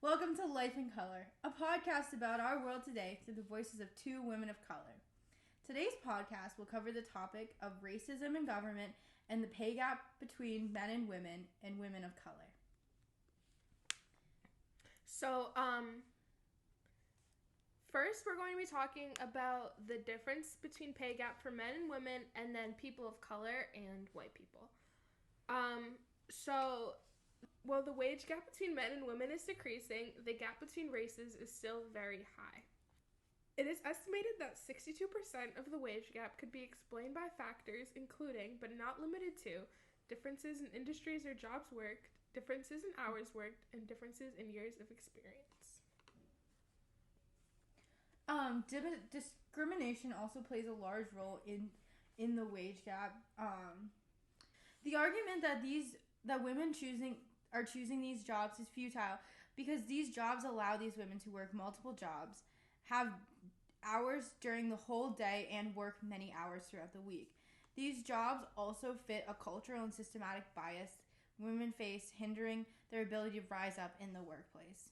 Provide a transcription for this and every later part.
Welcome to Life in Color, a podcast about our world today through the voices of two women of color. Today's podcast will cover the topic of racism in government and the pay gap between men and women of color. So, first we're going to be talking about the difference between pay gap for men and women, and then people of color and white people. While the wage gap between men and women is decreasing, the gap between races is still very high. It is estimated that 62% of the wage gap could be explained by factors including, but not limited to, differences in industries or jobs worked, differences in hours worked, and differences in years of experience. Discrimination also plays a large role in the wage gap. The argument that women are choosing these jobs is futile because these jobs allow these women to work multiple jobs, have hours during the whole day, and work many hours throughout the week. These jobs also fit a cultural and systematic bias women face, hindering their ability to rise up in the workplace.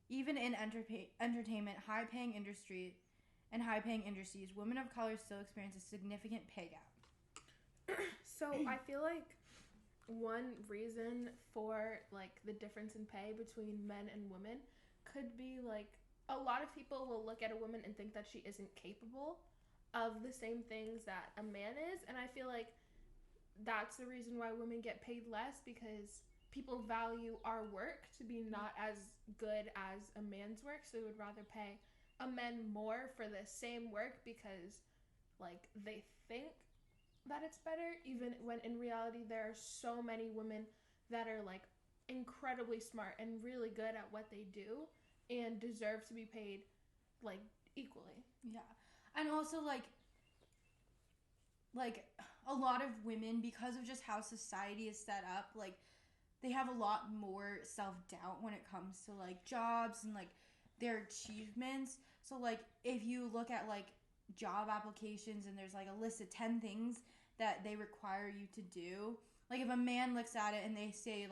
Even in entertainment, high-paying industries, women of color still experience a significant pay gap. So I feel like one reason for the difference in pay between men and women could be a lot of people will look at a woman and think that she isn't capable of the same things that a man is, and I feel like that's the reason why women get paid less, because people value our work to be not as good as a man's work, so they would rather pay a man more for the same work because they think that it's better, even when in reality there are so many women that are incredibly smart and really good at what they do and deserve to be paid equally. Yeah. And also a lot of women, because of just how society is set up, they have a lot more self-doubt when it comes to jobs and their achievements. So if you look at job applications and there's a list of 10 things that they require you to do, if a man looks at it and they say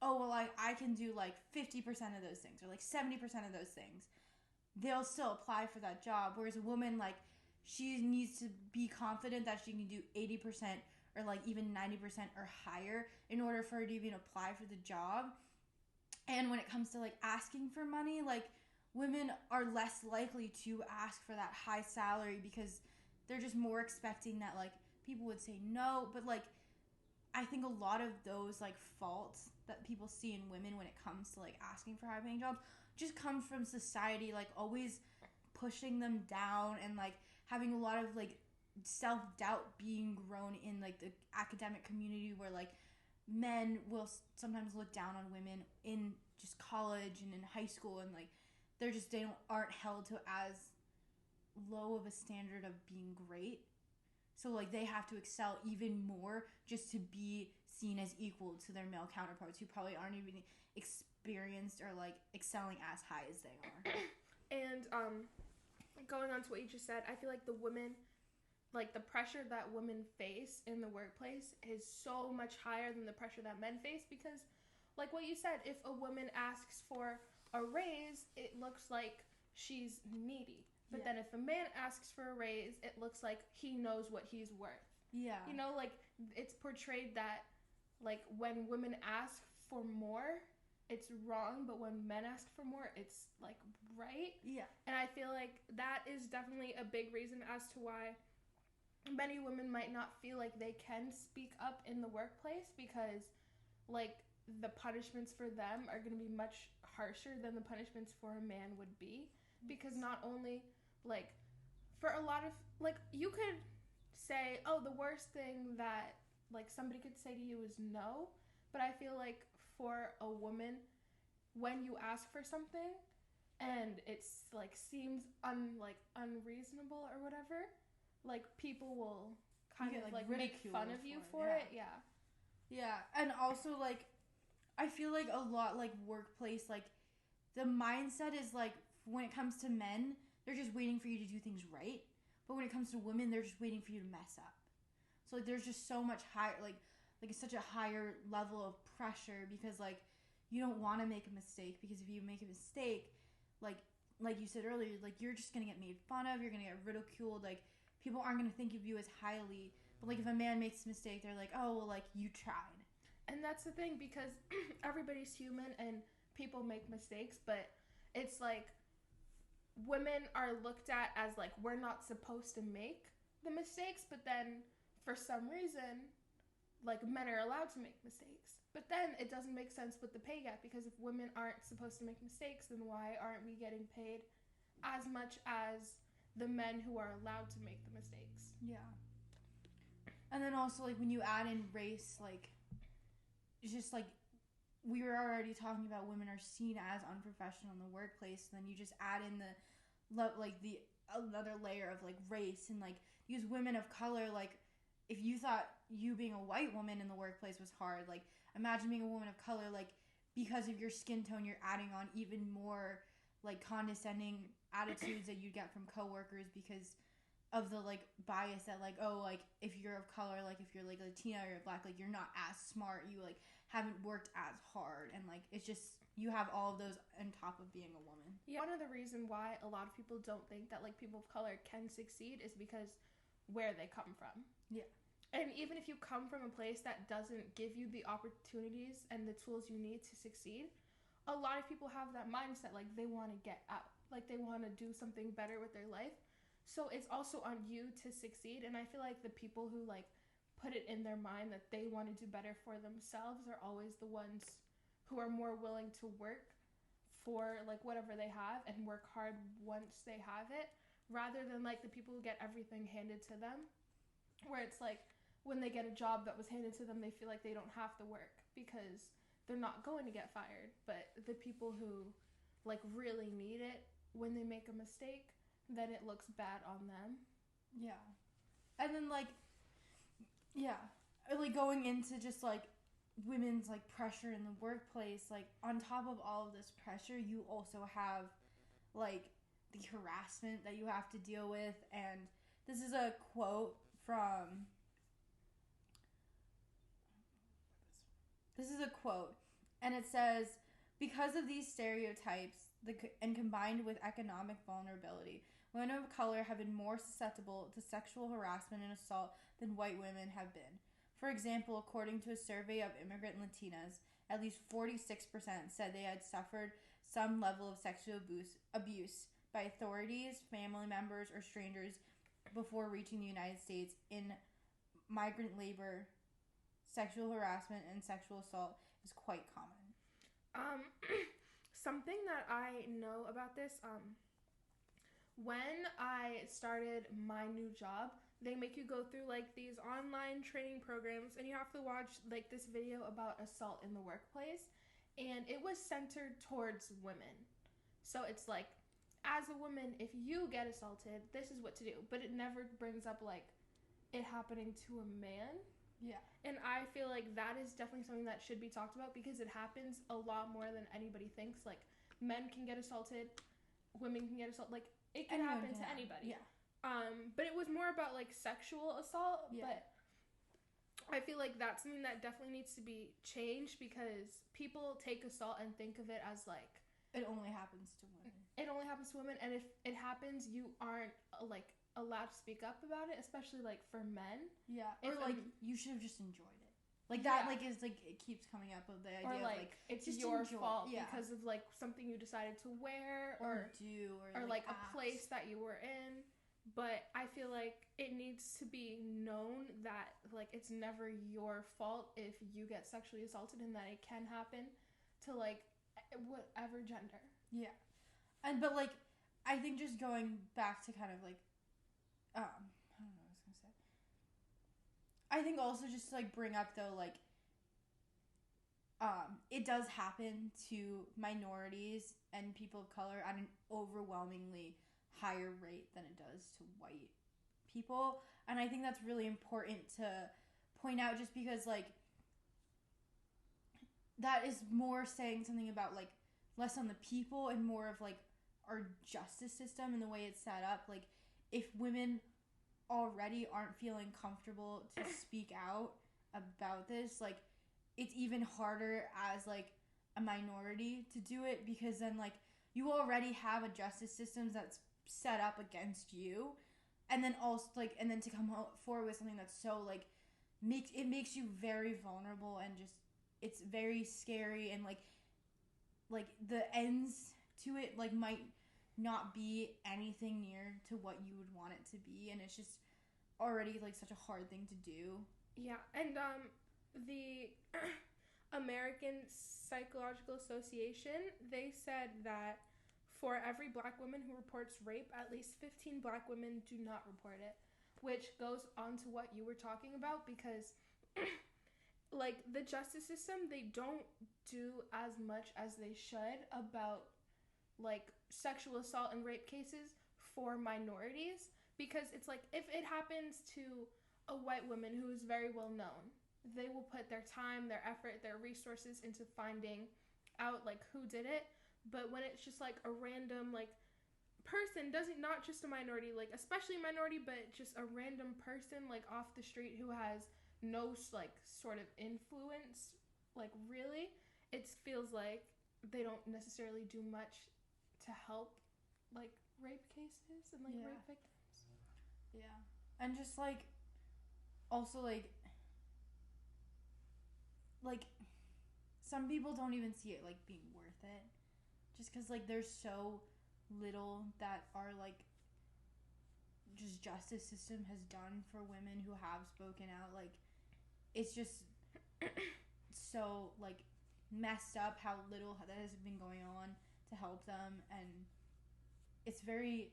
oh well, I can do 50% of those things or 70% of those things, they'll still apply for that job. Whereas a woman, she needs to be confident that she can do 80% or even 90% or higher in order for her to even apply for the job. And when it comes to asking for money, women are less likely to ask for that high salary because they're just more expecting that people would say no. But I think a lot of those faults that people see in women when it comes to asking for high paying jobs just comes from society always pushing them down and having a lot of self-doubt being grown in the academic community, where men will sometimes look down on women in just college and in high school, and aren't held to as low of a standard of being great. So they have to excel even more just to be seen as equal to their male counterparts who probably aren't even experienced or excelling as high as they are. And going on to what you just said, I feel the women, the pressure that women face in the workplace is so much higher than the pressure that men face, because what you said, if a woman asks for a raise, it looks like she's needy. But then if a man asks for a raise, it looks like he knows what he's worth. Yeah. It's portrayed that when women ask for more, it's wrong, but when men ask for more, it's right. Yeah. And I feel that is definitely a big reason as to why many women might not feel they can speak up in the workplace, because the punishments for them are going to be much harsher than the punishments for a man would be. Because not only for a lot of you could say, oh, the worst thing that somebody could say to you is no, but I feel for a woman, when you ask for something and it's seems unreasonable or whatever, people will kind of make fun of you for it. Yeah. And also I feel a lot workplace, the mindset is when it comes to men, they're just waiting for you to do things right. But when it comes to women, they're just waiting for you to mess up. So there's just so much higher, it's such a higher level of pressure because you don't want to make a mistake, because if you make a mistake, like you said earlier, like you're just gonna get made fun of, you're gonna get ridiculed, like people aren't gonna think of you as highly. But like if a man makes a mistake, they're like, oh well, like you tried. And that's the thing, because everybody's human and people make mistakes, but it's like women are looked at as like we're not supposed to make the mistakes, but then for some reason like men are allowed to make mistakes. But then it doesn't make sense with the pay gap, because if women aren't supposed to make mistakes, then why aren't we getting paid as much as the men who are allowed to make the mistakes? Yeah. And then also like when you add in race, like it's just like we were already talking about women are seen as unprofessional in the workplace, and then you just add in the another layer of like race, and like use women of color. Like if you thought you being a white woman in the workplace was hard, like imagine being a woman of color. Like because of your skin tone, you're adding on even more like condescending attitudes that you get from coworkers because of the like bias that like, oh, like if you're of color, like if you're like Latina or Black, like you're not as smart, you like haven't worked as hard, and like it's just you have all of those on top of being a woman. Yeah, one of the reasons why a lot of people don't think that like people of color can succeed is because where they come from. Yeah. And even if you come from a place that doesn't give you the opportunities and the tools you need to succeed, a lot of people have that mindset, like they want to get out, like they want to do something better with their life. So it's also on you to succeed. And I feel like the people who like put it in their mind that they want to do better for themselves are always the ones who are more willing to work for like whatever they have and work hard once they have it, rather than like the people who get everything handed to them, where it's like when they get a job that was handed to them, they feel like they don't have to work because they're not going to get fired. But the people who like really need it, when they make a mistake, then it looks bad on them. Yeah. And then like, yeah, like going into just like women's like pressure in the workplace, like on top of all of this pressure, you also have like the harassment that you have to deal with. And this is a quote from and it says, because of these stereotypes and combined with economic vulnerability, women of color have been more susceptible to sexual harassment and assault than white women have been. For example, according to a survey of immigrant Latinas, at least 46% said they had suffered some level of sexual abuse by authorities, family members, or strangers before reaching the United States. In migrant labor, sexual harassment and sexual assault is quite common. Something that I know about this, when I started my new job, they make you go through like these online training programs, and you have to watch like this video about assault in the workplace, and it was centered towards women. So it's like, as a woman, if you get assaulted, this is what to do, but it never brings up like it happening to a man. Yeah. And I feel like that is definitely something that should be talked about, because it happens a lot more than anybody thinks. Like men can get assaulted, women can get assaulted, like it can happen to anybody. Yeah. But it was more about like sexual assault. Yeah. But I feel like that's something that definitely needs to be changed, because people take assault and think of it as like it only happens to women. It only happens to women, and if it happens, you aren't like allowed to speak up about it, especially like for men. Yeah. Or like you should have just enjoyed it. Like that, like is like it keeps coming up of the idea or like, of like it's your fault because of like something you decided to wear or do or like a place that you were in. But I feel like it needs to be known that like it's never your fault if you get sexually assaulted, and that it can happen to like whatever gender. Yeah. And but like I think just going back to kind of like I don't know what I was gonna say. I think also just to like bring up though, like it does happen to minorities and people of color at an overwhelmingly higher rate than it does to white people. And I think that's really important to point out, just because like that is more saying something about like less on the people and more of like our justice system and the way it's set up. Like if women already aren't feeling comfortable to speak out about this, like it's even harder as like a minority to do it, because then like you already have a justice system that's set up against you, and then also like, and then to come forward with something that's so like makes you very vulnerable, and just it's very scary, and like the ends to it like might not be anything near to what you would want it to be, and it's just already like such a hard thing to do. Yeah, and the American Psychological Association, they said that for every black woman who reports rape, at least 15 black women do not report it, which goes on to what you were talking about, because like the justice system, they don't do as much as they should about like sexual assault and rape cases for minorities, because it's like if it happens to a white woman who is very well known, they will put their time, their effort, their resources into finding out like who did it. But when it's just like a random like person, doesn't, not just a minority, like especially a minority, but just a random person like off the street who has no like sort of influence, like really, it feels like they don't necessarily do much to help like rape cases and like rape victims. Yeah. And just like also like some people don't even see it like being worth it, just because like there's so little that our like just justice system has done for women who have spoken out. Like it's just so like messed up how little that has been going on to help them, and it's very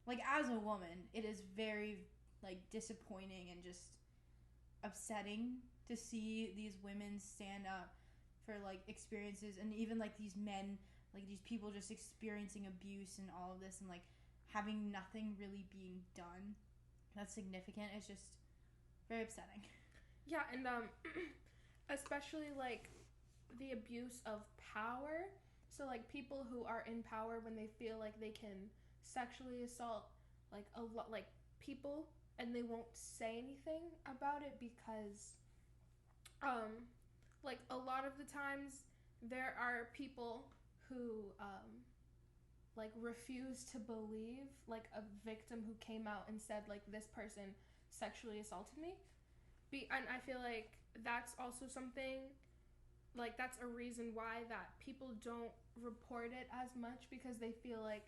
like, as a woman, it is very like disappointing and just upsetting to see these women stand up for like experiences, and even like these men, like these people just experiencing abuse and all of this, and like having nothing really being done that's significant. It's just very upsetting. Yeah, and especially like the abuse of power. So like people who are in power, when they feel like they can sexually assault like a lot like people, and they won't say anything about it, because like a lot of the times there are people who like refuse to believe like a victim who came out and said like this person sexually assaulted me. And I feel like that's also something, like that's a reason why that people don't report it as much, because they feel like,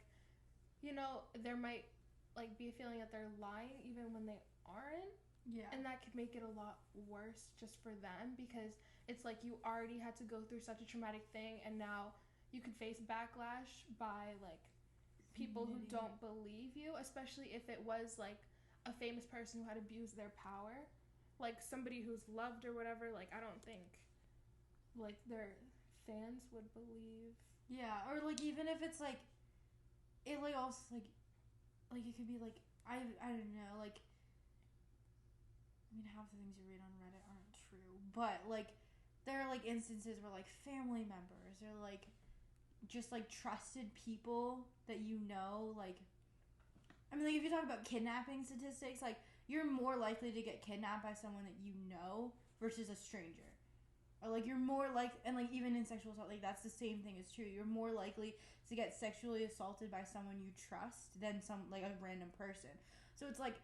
you know, there might like be a feeling that they're lying even when they aren't. Yeah. And that could make it a lot worse just for them, because it's like you already had to go through such a traumatic thing, and now you could face backlash by like people who don't believe you, especially if it was like a famous person who had abused their power, like somebody who's loved or whatever. Like I don't think like their fans would believe. Yeah, or like even if it's like it like also like it could be like I don't know, like I mean half the things you read on Reddit aren't true, but like there are like instances where like family members or like just like trusted people that you know, like I mean like if you talk about kidnapping statistics, like you're more likely to get kidnapped by someone that you know versus a stranger. Or like you're more like, and like even in sexual assault, like that's the same thing is true. You're more likely to get sexually assaulted by someone you trust than some like a random person. So it's like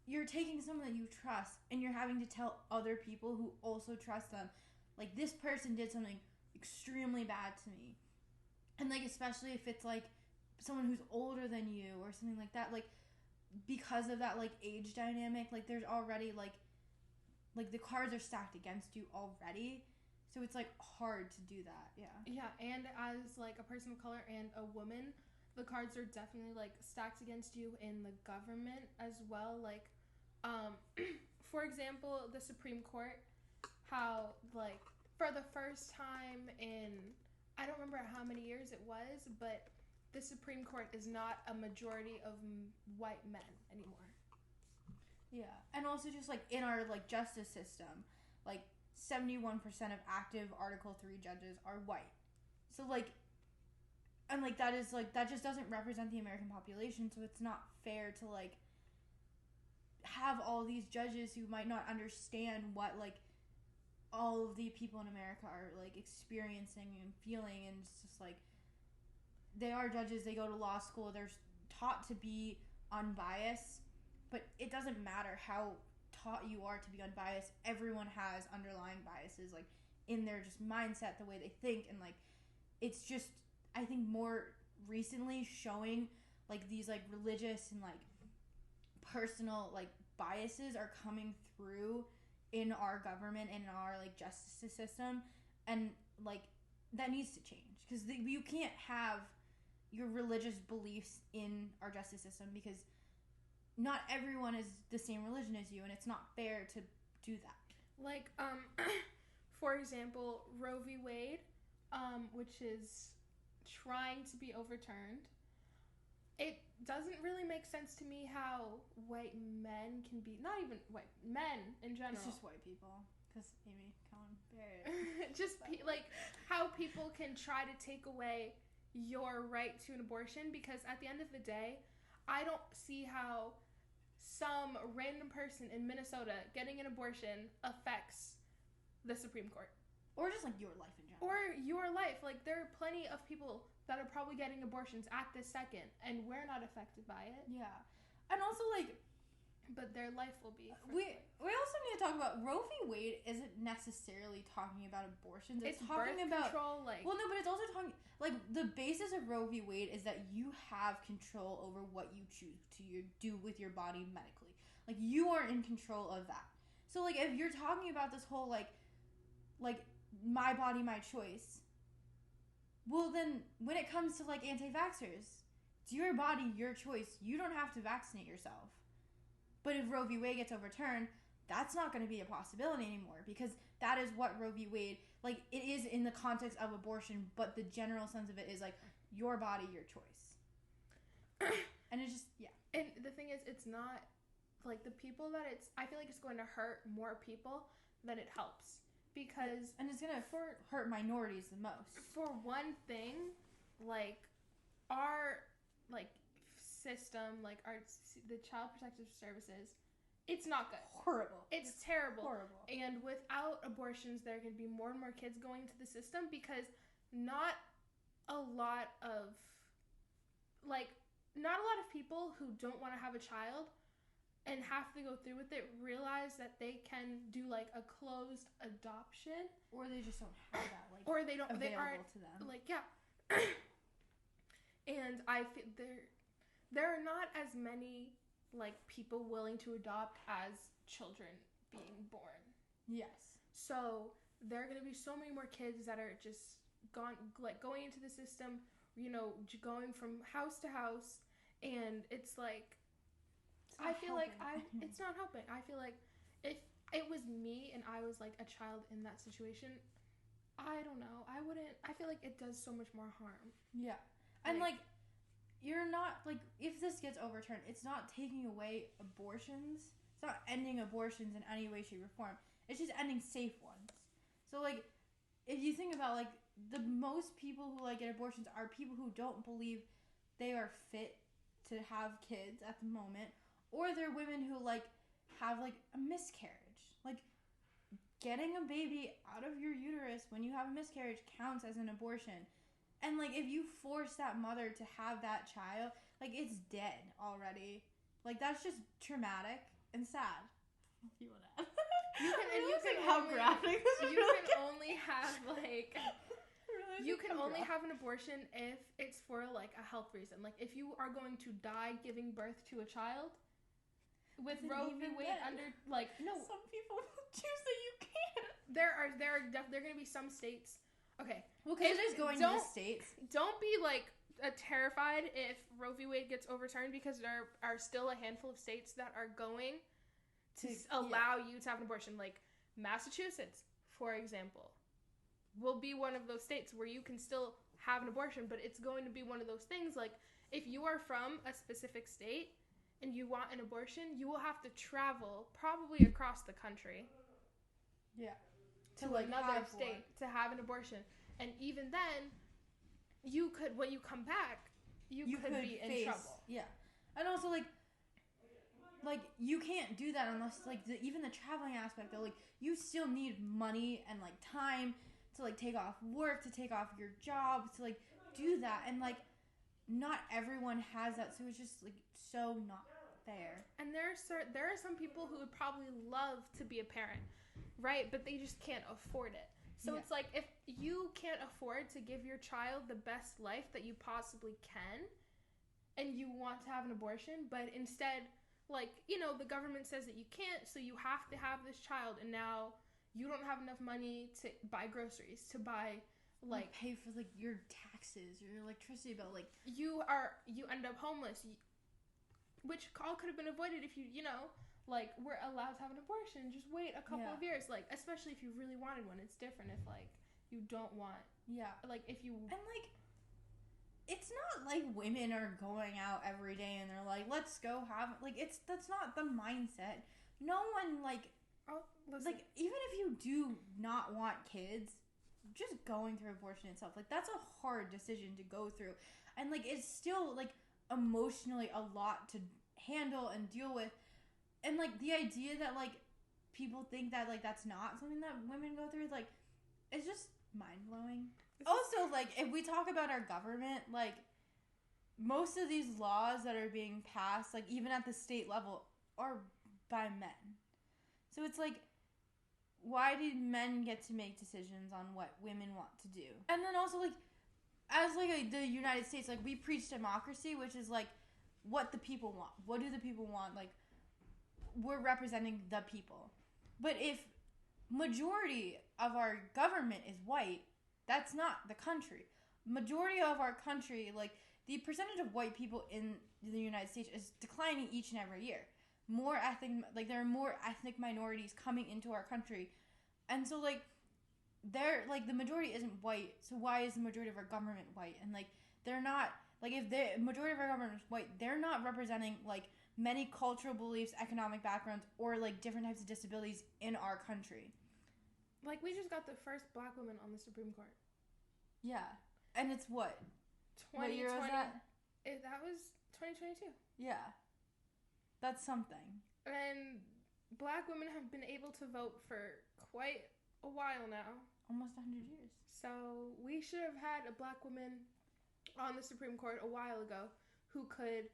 you're taking someone that you trust and you're having to tell other people who also trust them, like this person did something extremely bad to me. And like especially if it's like someone who's older than you or something like that, like because of that like age dynamic, like there's already like the cards are stacked against you already. So it's like hard to do that. Yeah, and as like a person of color and a woman, the cards are definitely like stacked against you in the government as well. Like for example, the Supreme Court, how like for the first time in I don't remember how many years it was, but the Supreme Court is not a majority of white men anymore. Yeah, and also just like in our like justice system, like 71% of active Article 3 judges are white. So like, and like that is like that just doesn't represent the American population, so it's not fair to like have all these judges who might not understand what like all of the people in America are like experiencing and feeling, and it's just like they are judges, they go to law school, they're taught to be unbiased, but it doesn't matter how taught you are to be unbiased. Everyone has underlying biases, like in their just mindset, the way they think, and like it's just, I think, more recently showing like these like religious and like personal like biases are coming through in our government and in our like justice system, and like that needs to change, because you can't have your religious beliefs in our justice system, because not everyone is the same religion as you, and it's not fair to do that. Like, for example, Roe v. Wade, which is trying to be overturned. It doesn't really make sense to me how white men can be, not even white men in general. It's just white people, because Amy Cohen Barrett. Just like how people can try to take away your right to an abortion, because at the end of the day, I don't see how some random person in Minnesota getting an abortion affects the Supreme Court. Or just like your life in general. Or your life. Like, there are plenty of people that are probably getting abortions at this second, and we're not affected by it. Yeah. And also, like, but their life will be. We also need to talk about Roe v. Wade isn't necessarily talking about abortions. It's talking birth about control, like. Well, no, but it's also talking, like, the basis of Roe v. Wade is that you have control over what you choose to do with your body medically. Like, you are in control of that. So, like, if you're talking about this whole like my body, my choice, well, then when it comes to like anti-vaxxers, it's your body, your choice. You don't have to vaccinate yourself. But if Roe v. Wade gets overturned, that's not going to be a possibility anymore, because that is what Roe v. Wade, like, it is in the context of abortion, but the general sense of it is like your body, your choice. And it's just, yeah. And the thing is, it's not like the people that I feel like it's going to hurt more people than it helps. Because and it's gonna hurt minorities the most. For one thing, like our like system, like the Child Protective Services, it's not good. Horrible. It's terrible. Horrible. And without abortions, there can be more and more kids going into the system, because not a lot of people who don't want to have a child and have to go through with it realize that they can do like a closed adoption, or they just don't have that, like, or they don't, available they aren't to them. Like, yeah. And I feel there are not as many like people willing to adopt as children being born. Yes. So there are going to be so many more kids that are just going into the system, you know, going from house to house, and it's like. I feel like it's not helping. I feel like if it was me and I was like a child in that situation, I don't know. I feel like it does so much more harm. Yeah. And like you're not, like, if this gets overturned, it's not taking away abortions. It's not ending abortions in any way, shape, or form. It's just ending safe ones. So like if you think about, like, the most people who like get abortions are people who don't believe they are fit to have kids at the moment. Or they're women who, like, have, like, a miscarriage. Like, getting a baby out of your uterus when you have a miscarriage counts as an abortion. And, like, if you force that mother to have that child, like, it's dead already. Like, that's just traumatic and sad. You want to You can how graphic this is. You can only have, like... You can only have an abortion if it's for, like, a health reason. Like, if you are going to die giving birth to a child... With Roe v. Wade under, like, no. Some people choose that you can't. There are going to be some states. Okay. Well, because it is going to the states. Don't be, like, terrified if Roe v. Wade gets overturned, because there are still a handful of states that are going to allow you to have an abortion. Like, Massachusetts, for example, will be one of those states where you can still have an abortion, but it's going to be one of those things, like, if you are from a specific state and you want an abortion, you will have to travel probably across the country. Yeah. To like another state to have an abortion. And even then, you could, when you come back, you could be in trouble. Yeah. And also, like, like, you can't do that unless, like, even the traveling aspect, though, like, you still need money and, like, time to, like, take off work, to take off your job, to, like, do that. And, like, not everyone has that, so it's just, like, so not fair. And there are some people who would probably love to be a parent, right? But they just can't afford it. So it's like, if you can't afford to give your child the best life that you possibly can, and you want to have an abortion, but instead, like, you know, the government says that you can't, so you have to have this child, and now you don't have enough money to buy groceries, to buy, like, pay for, like, your taxes or your electricity bill, like, you end up homeless, which all could have been avoided if you know, like, we're allowed to have an abortion, just wait a couple of years, like, especially if you really wanted one. It's different if, like, you don't want, like, if you, and, like, it's not like women are going out every day and they're like, let's go have, like, that's not the mindset. No one, like, like, even if you do not want kids, just going through abortion itself, like, that's a hard decision to go through, and, like, it's still, like, emotionally a lot to handle and deal with, and, like, the idea that, like, people think that, like, that's not something that women go through, like, it's just mind-blowing. Also, like, if we talk about our government, like, most of these laws that are being passed, like, even at the state level, are by men. So it's like, why do men get to make decisions on what women want to do? And then also, like, as, like, the United States, like, we preach democracy, which is, like, what the people want. What do the people want? Like, we're representing the people. But if majority of our government is white, that's not the country. Majority of our country, like, the percentage of white people in the United States is declining each and every year. More ethnic, like, there are more ethnic minorities coming into our country. And so, like, they're, like, the majority isn't white, so why is the majority of our government white? And, like, they're not, like, if the majority of our government is white, they're not representing, like, many cultural beliefs, economic backgrounds, or, like, different types of disabilities in our country. Like, we just got the first black woman on the Supreme Court. Yeah. And it's what? 2020. What year was that? That was 2022. Yeah. That's something. And black women have been able to vote for quite a while now. Almost 100 years. So we should have had a black woman on the Supreme Court a while ago who could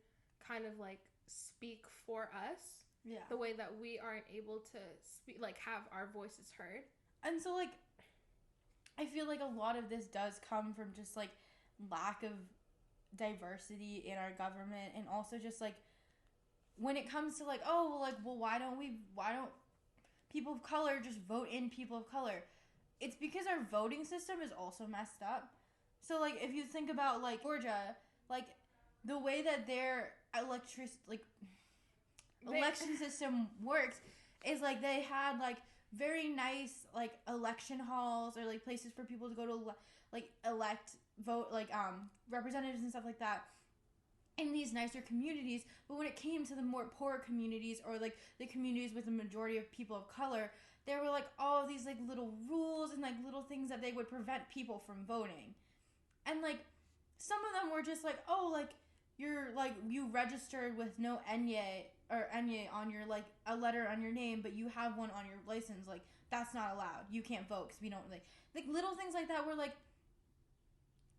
kind of, like, speak for us. Yeah. The way that we aren't able to speak, like, have our voices heard. And so, like, I feel like a lot of this does come from just, like, lack of diversity in our government, and also just, like, when it comes to, like, oh, well, like, well, why don't people of color just vote in people of color? It's because our voting system is also messed up. So, like, if you think about, like, Georgia, like, the way that their election system works is, like, they had, like, very nice, like, election halls, or, like, places for people to go to, like, vote, like, representatives and stuff like that in these nicer communities. But when it came to the more poor communities, or, like, the communities with the majority of people of color, there were, like, all these, like, little rules and, like, little things that they would prevent people from voting. And, like, some of them were just, like, oh, like, you're, like, you registered with no Enye on your, like, a letter on your name, but you have one on your license, like, that's not allowed. You can't vote because we don't, like, little things like that were, like,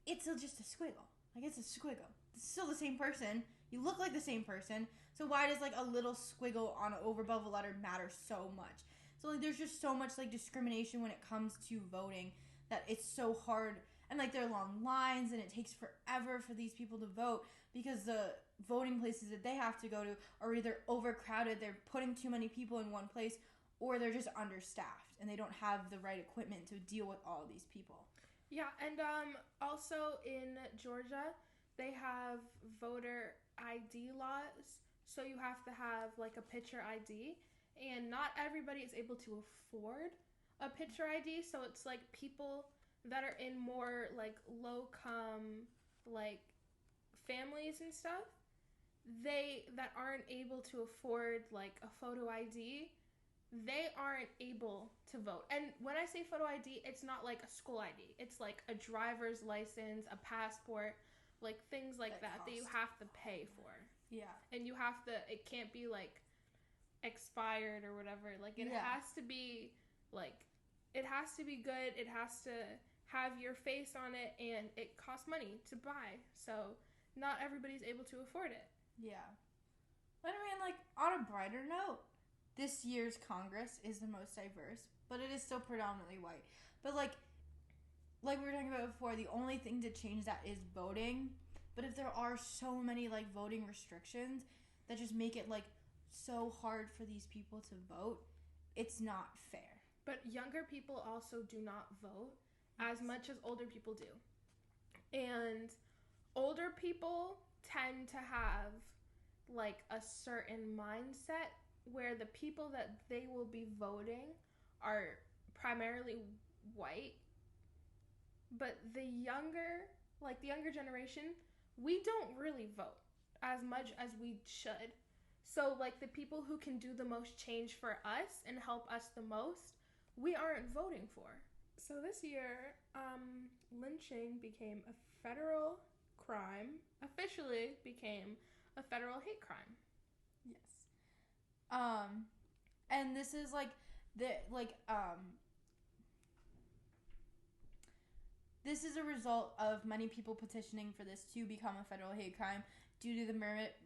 it's just a squiggle. Like, it's a squiggle. It's still the same person. You look like the same person. So why does, like, a little squiggle on an over above a letter matter so much? So, like, there's just so much, like, discrimination when it comes to voting that it's so hard. And, like, there are long lines, and it takes forever for these people to vote because the voting places that they have to go to are either overcrowded, they're putting too many people in one place, or they're just understaffed, and they don't have the right equipment to deal with all these people. Yeah, and also in Georgia, they have voter ID laws, so you have to have, like, a picture ID, and not everybody is able to afford a picture ID, so it's, like, people that are in more, like, low-income, like, families and stuff, that aren't able to afford, like, a photo ID, they aren't able to vote. And when I say photo ID, it's not like a school ID. It's like a driver's license, a passport, like, things like that you have to pay for. Yeah. And it can't be, like, expired or whatever. Like, it has to be, like, it has to be good. It has to have your face on it, and it costs money to buy. So not everybody's able to afford it. Yeah. But I mean, like, on a brighter note, this year's Congress is the most diverse, but it is still predominantly white. But, like we were talking about before, the only thing to change that is voting. But if there are so many, like, voting restrictions that just make it, like, so hard for these people to vote, it's not fair. But younger people also do not vote as much as older people do. And older people tend to have, like, a certain mindset where the people that they will be voting are primarily white. But the younger generation, we don't really vote as much as we should. So, like, the people who can do the most change for us and help us the most, we aren't voting for. So this year, lynching became a federal crime, officially became a federal hate crime. Yes. And this is, like, this is a result of many people petitioning for this to become a federal hate crime due to the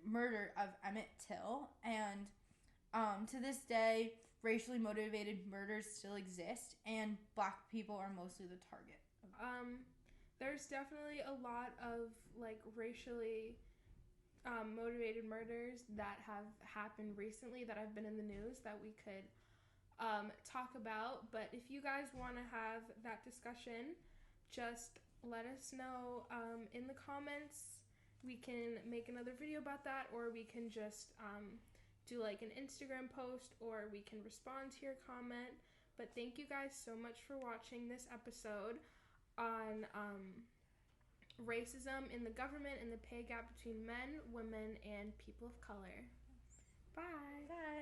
murder of Emmett Till. And to this day, racially motivated murders still exist, and Black people are mostly the target. There's definitely a lot of, like, racially motivated murders that have happened recently that have been in the news that we could talk about. But if you guys want to have that discussion, just let us know in the comments. We can make another video about that, or we can just do, like, an Instagram post, or we can respond to your comment. But thank you guys so much for watching this episode on racism in the government and the pay gap between men, women, and people of color. Bye. Bye.